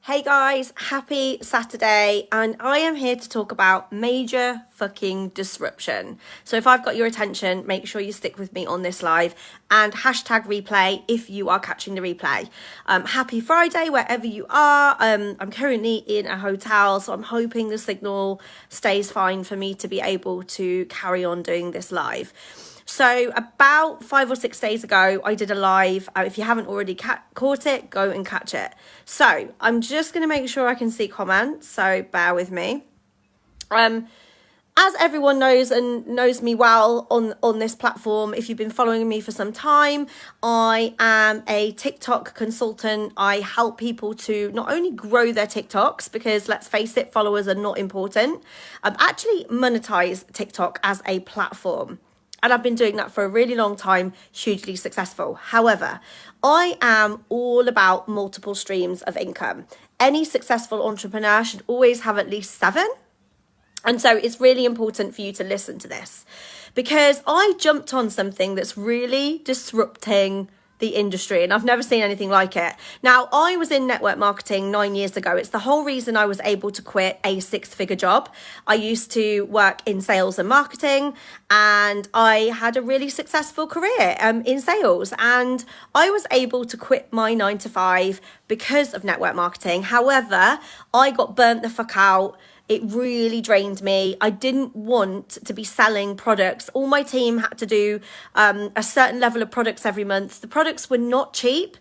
Hey guys, happy Saturday, and I am here to talk about major fucking disruption. So if I've got your attention, make sure you stick with me on this live, and hashtag replay if you are catching the replay. Happy Friday wherever you are. I'm currently in a hotel, so I'm hoping the signal stays fine for me to be able to carry on doing this live. So about 5 or 6 days ago, I did a live. If you haven't already caught it, go and catch it. So I'm just going to make sure I can see comments, so bear with me. As everyone knows and knows me well on this platform, if you've been following me for some time, I am a TikTok consultant. I help people to not only grow their TikToks, because let's face it, followers are not important, actually monetize TikTok as a platform. And I've been doing that for a really long time, hugely successful. However, I am all about multiple streams of income. Any successful entrepreneur should always have at least 7. And so it's really important for you to listen to this, because I jumped on something that's really disrupting the industry, and I've never seen anything like it. Now, I was in network marketing 9 years ago. It's the whole reason I was able to quit a 6-figure job. I used to work in sales and marketing, and I had a really successful career in sales, and I was able to quit my 9 to 5 because of network marketing. However, I got burnt the fuck out. It really drained me. I didn't want to be selling products. All my team had to do a certain level of products every month. The products were not cheap.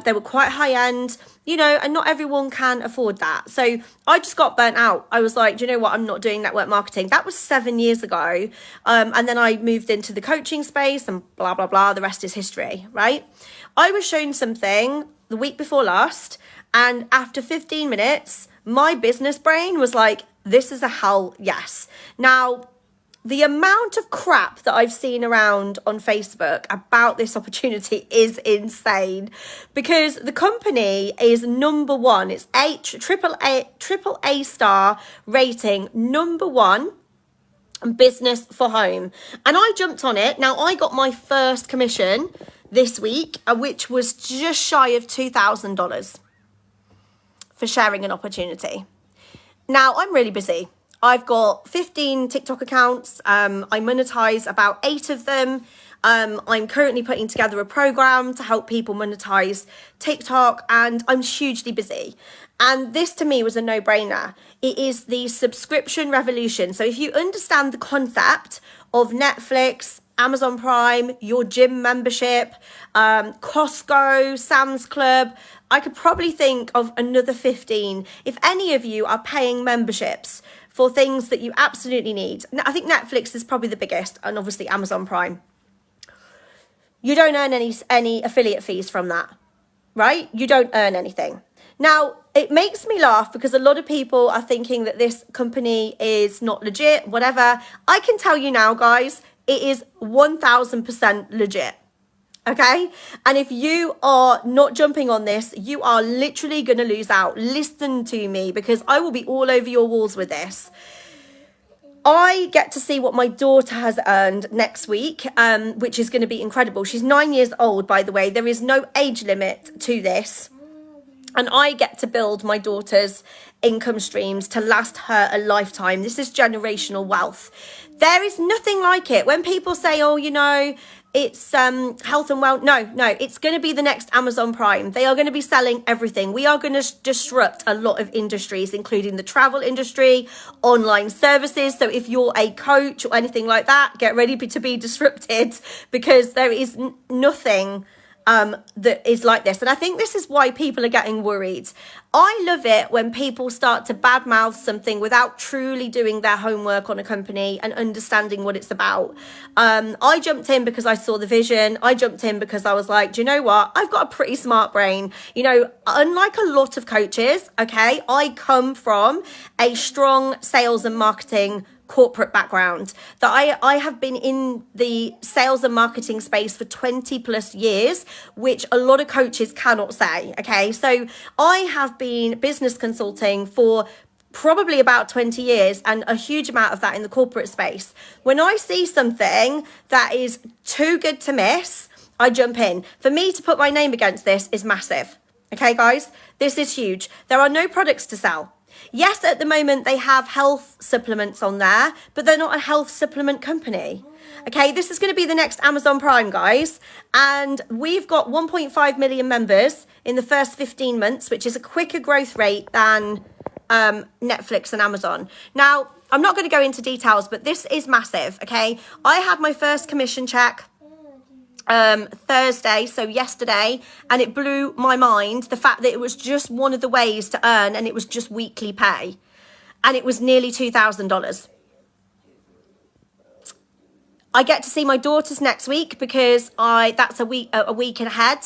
They were quite high end, and not everyone can afford that. So I just got burnt out. I was like, do you know what? I'm not doing network marketing. That was 7 years ago. And then I moved into the coaching space and blah, blah, blah. The rest is history, right? I was shown something the week before last. And after 15 minutes, my business brain was like, this is a hell yes. Now, the amount of crap that I've seen around on Facebook about this opportunity is insane, because the company is number one. It's triple A star rating, number one business for home. And I jumped on it. Now, I got my first commission this week, which was just shy of $2,000 for sharing an opportunity. Now, I'm really busy. I've got 15 TikTok accounts. I monetize about 8 of them. I'm currently putting together a program to help people monetize TikTok, and I'm hugely busy. And this to me was a no-brainer. It is the subscription revolution. So if you understand the concept of Netflix, Amazon Prime, your gym membership, Costco, Sam's Club, I could probably think of another 15. If any of you are paying memberships for things that you absolutely need, I think Netflix is probably the biggest, and obviously Amazon Prime. You don't earn any affiliate fees from that, right? You don't earn anything. Now, it makes me laugh because a lot of people are thinking that this company is not legit, whatever. I can tell you now, guys, it is 1000% legit. Okay? And if you are not jumping on this, you are literally going to lose out. Listen to me, because I will be all over your walls with this. I get to see what my daughter has earned next week, which is going to be incredible. She's 9 years old, by the way. There is no age limit to this. And I get to build my daughter's income streams to last her a lifetime. This is generational wealth. There is nothing like it. When people say, oh, it's health and wealth. No, it's going to be the next Amazon Prime. They are going to be selling everything. We are going to disrupt a lot of industries, including the travel industry, online services. So if you're a coach or anything like that, get ready to be disrupted, because there is nothing that is like this. And I think this is why people are getting worried. I love it when people start to badmouth something without truly doing their homework on a company and understanding what it's about. I jumped in because I saw the vision. I jumped in because I was like, do you know what? I've got a pretty smart brain. Unlike a lot of coaches, okay, I come from a strong sales and marketing corporate background, that I have been in the sales and marketing space for 20 plus years, which a lot of coaches cannot say. Okay, so I have been business consulting for probably about 20 years, and a huge amount of that in the corporate space. When I see something that is too good to miss, I jump in. For me to put my name against this is massive. Okay, guys, this is huge. There are no products to sell. Yes, at the moment they have health supplements on there, but they're not a health supplement company. Okay, this is going to be the next Amazon Prime, guys. And we've got 1.5 million members in the first 15 months, which is a quicker growth rate than Netflix and Amazon. Now, I'm not going to go into details, but this is massive, okay? I had my first commission check Thursday, so yesterday, and it blew my mind, the fact that it was just one of the ways to earn, and it was just weekly pay, and it was nearly $2,000. I get to see my daughters next week because that's a week ahead,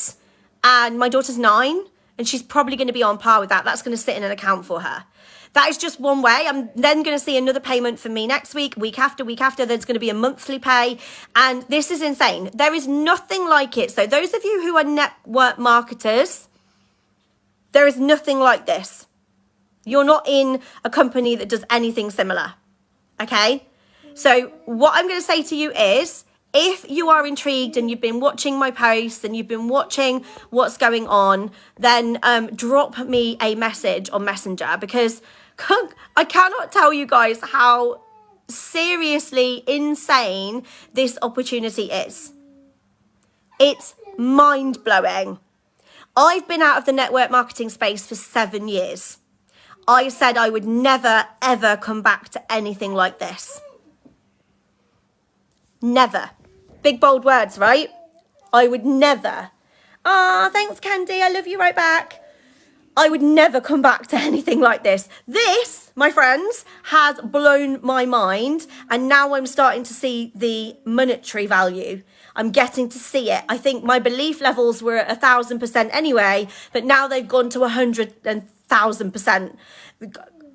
and my daughter's 9, and she's probably going to be on par with that. That's going to sit in an account for her. That is just one way. I'm then going to see another payment for me next week, week after. There's going to be a monthly pay. And this is insane. There is nothing like it. So those of you who are network marketers, there is nothing like this. You're not in a company that does anything similar. Okay? So what I'm going to say to you is, if you are intrigued and you've been watching my posts and you've been watching what's going on, then drop me a message on Messenger, because I cannot tell you guys how seriously insane this opportunity is. It's mind-blowing. I've been out of the network marketing space for 7 years. I said I would never, ever come back to anything like this. Never. Big, bold words, right? I would never. Ah, thanks, Candy. I love you right back. I would never come back to anything like this. This, my friends, has blown my mind. And now I'm starting to see the monetary value. I'm getting to see it. I think my belief levels were at 1,000% anyway, but now they've gone to 100,000%.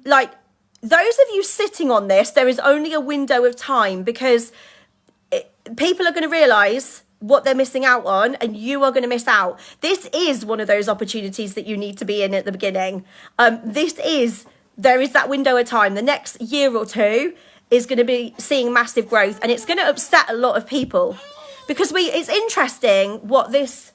Like, those of you sitting on this, there is only a window of time, because people are going to realise what they're missing out on, and you are going to miss out. This is one of those opportunities that you need to be in at the beginning. There is that window of time. The next year or two is going to be seeing massive growth, and it's going to upset a lot of people, because it's interesting what this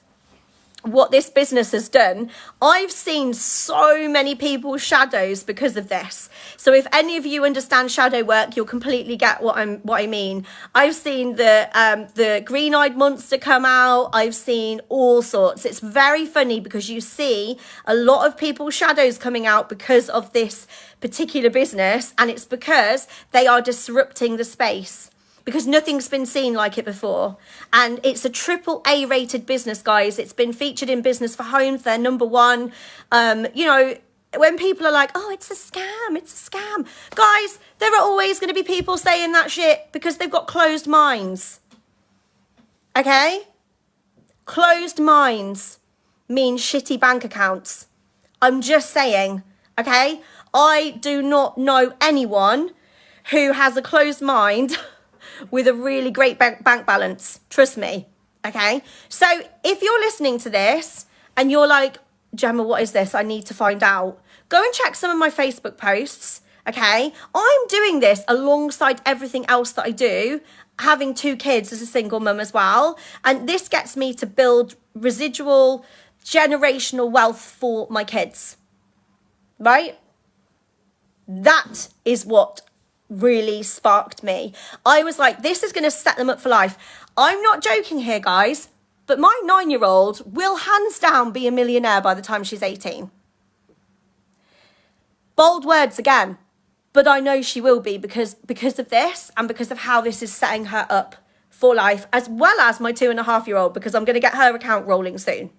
business has done. I've seen so many people's shadows because of this. So if any of you understand shadow work, you'll completely get what I mean. I've seen the green-eyed monster come out. I've seen all sorts. It's very funny because you see a lot of people's shadows coming out because of this particular business, and it's because they are disrupting the space, because nothing's been seen like it before. And it's a AAA rated business, guys. It's been featured in Business for Homes. They're #1. You know, when people are like, oh, it's a scam, it's a scam. Guys, there are always going to be people saying that shit because they've got closed minds. Okay? Closed minds mean shitty bank accounts. I'm just saying, okay? I do not know anyone who has a closed mind with a really great bank balance. Trust me. Okay. So if you're listening to this and you're like, Gemma, what is this? I need to find out. Go and check some of my Facebook posts. Okay. I'm doing this alongside everything else that I do, having 2 kids as a single mum as well. And this gets me to build residual generational wealth for my kids. Right? That is what really sparked me. I was like, this is going to set them up for life. I'm not joking here, guys, but my 9-year-old will hands down be a millionaire by the time she's 18. Bold words again, but I know she will be because of this, and because of how this is setting her up for life, as well as my 2.5-year-old, because I'm going to get her account rolling soon.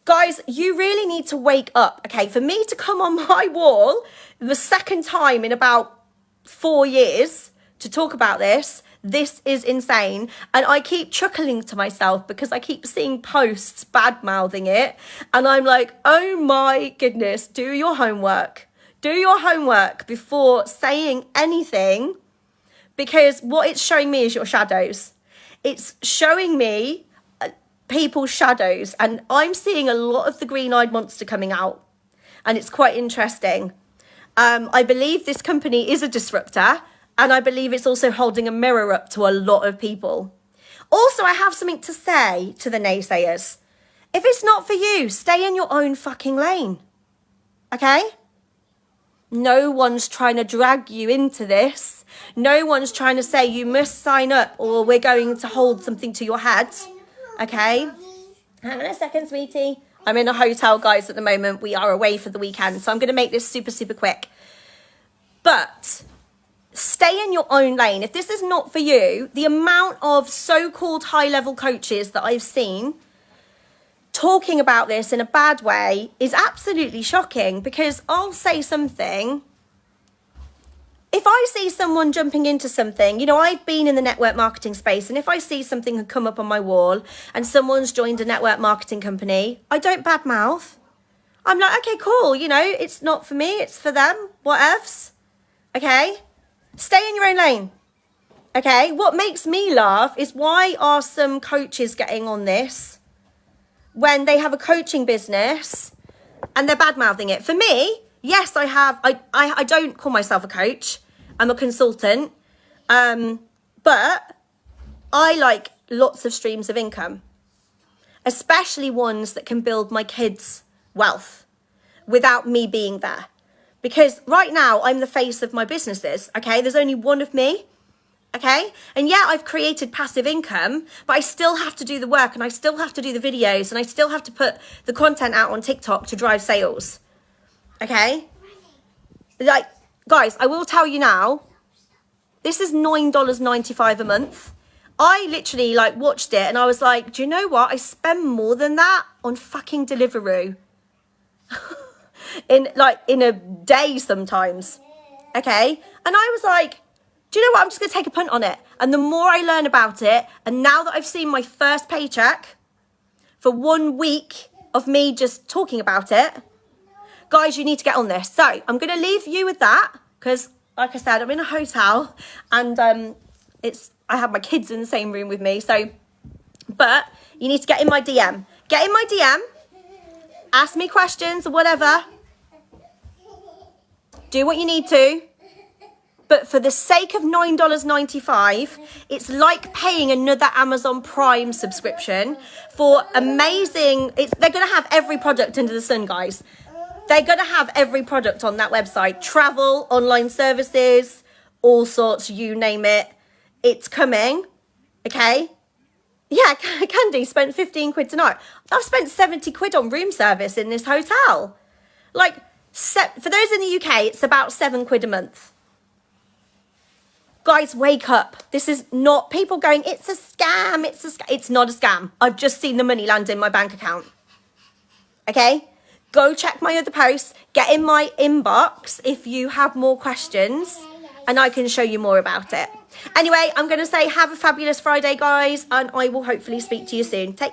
Guys, you really need to wake up, okay? For me to come on my wall the second time in about 4 years to talk about this is insane. And I keep chuckling to myself because I keep seeing posts bad-mouthing it. And I'm like, oh my goodness, do your homework. Do your homework before saying anything, because what it's showing me is your shadows. It's showing me people's shadows, and I'm seeing a lot of the green-eyed monster coming out, and it's quite interesting. I believe this company is a disruptor, and I believe it's also holding a mirror up to a lot of people. Also, I have something to say to the naysayers. If it's not for you, stay in your own fucking lane. Okay? No one's trying to drag you into this. No one's trying to say you must sign up or we're going to hold something to your head. Okay? Hang on a second, sweetie. I'm in a hotel, guys, at the moment. We are away for the weekend, so I'm going to make this super, super quick. But stay in your own lane. If this is not for you, the amount of so-called high-level coaches that I've seen talking about this in a bad way is absolutely shocking, because I'll say something. If I see someone jumping into something, you know, I've been in the network marketing space, and if I see something come up on my wall and someone's joined a network marketing company, I don't badmouth. I'm like, okay, cool. You know, it's not for me. It's for them. Whatevs. Okay. Stay in your own lane. Okay. What makes me laugh is, why are some coaches getting on this when they have a coaching business and they're bad-mouthing it? For me, yes, I don't call myself a coach. I'm a consultant. But I like lots of streams of income, especially ones that can build my kids' wealth without me being there. Because right now I'm the face of my businesses, okay? There's only one of me, okay? And yeah, I've created passive income, but I still have to do the work, and I still have to do the videos, and I still have to put the content out on TikTok to drive sales, okay? Like, guys, I will tell you now, this is $9.95 a month. I literally like watched it and I was like, do you know what? I spend more than that on fucking Deliveroo. in a day sometimes. Okay? And I was like, do you know what? I'm just going to take a punt on it. And the more I learn about it, and now that I've seen my first paycheck for 1 week of me just talking about it, guys, you need to get on this. So I'm going to leave you with that, because like I said, I'm in a hotel, and I have my kids in the same room with me. So, but you need to get in my DM. Get in my DM. Ask me questions or whatever. Do what you need to. But for the sake of $9.95, it's like paying another Amazon Prime subscription for amazing. They're going to have every product under the sun, guys. They're going to have every product on that website. Travel, online services, all sorts, you name it. It's coming, okay? Yeah, Candy spent 15 quid tonight. I've spent 70 quid on room service in this hotel. Like, for those in the UK, it's about 7 quid a month. Guys, wake up. This is not people going, it's a scam, it's a scam. It's not a scam. I've just seen the money land in my bank account. Okay? Go check my other posts. Get in my inbox if you have more questions, and I can show you more about it. Anyway, I'm going to say have a fabulous Friday, guys, and I will hopefully speak to you soon. Take care.